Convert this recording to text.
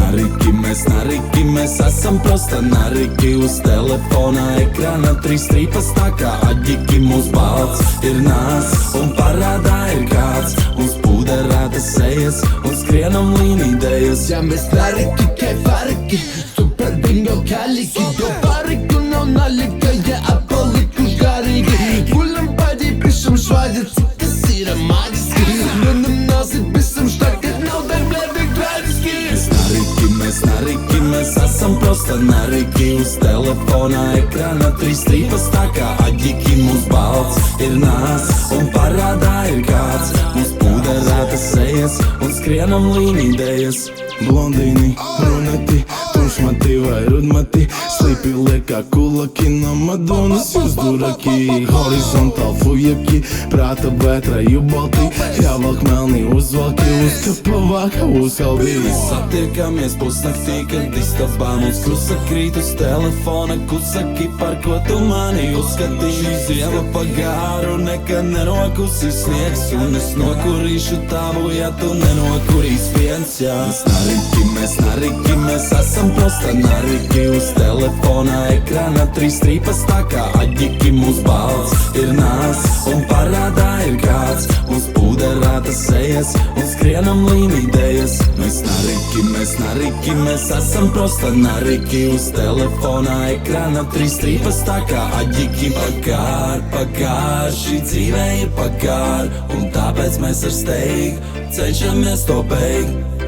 Nariki, mēs esam prosta nariki. Uz telefona ekrāna 3 strīpas tā kā aģiki. Mūs balts ir nās un parādā ir kāds. Mums pūderēta sejas un skrienam līnīdējas. Ja mēs nariki, kaj fariki, super bingo kaliki. Do pariku nav nalika, ja apaliku garīgi. Guļam paģī, pišam švaģi, cik tas ir maģiski. Manam nāsi pisam štakar, nav darbļēbīgi traģiski. Mēs nariki, mēs esam prosta nariki. Uz telefona ekrāna 3 strīpas tā kā aģiki. Mums balts ir nās un parādā ir kāds. Mums pūderēta sejas un skrienam līnīdējas. Blondīni, bruneti, tumšmati vai rudmati. Slipi liekā kulaki no Madonas jūs duraki. Horizontāli fujaki, prāta vētra jubalti. Jāvalk melni uzvalki, uzkapa vāka uzkaldi. Satiekamies pusnaktī, kad istabā mums klusa krīt uz telefona. Kusaki, par ko tu mani uzskatīji? Ziema pagāru, nekad nenokusīs sniegs. Un es nokurīšu tavu, ja tu nenokurīs viens, jā. Mēs nariki, mēs esam prosta nariki. Uz telefona ekrāna 3 strīpas tā kā aģiki. Mums balts ir nās un parādā ir kāds. Mums pūderēta sejas un skrienam līnīdējas. Mēs nariki, mēs esam prosta nariki. Uz telefona ekrāna 3 strīpas tā kā aģiki. Pagār, šī dzīve ir pagār. Un tāpēc mēs ar steigu cenšamies to beigt.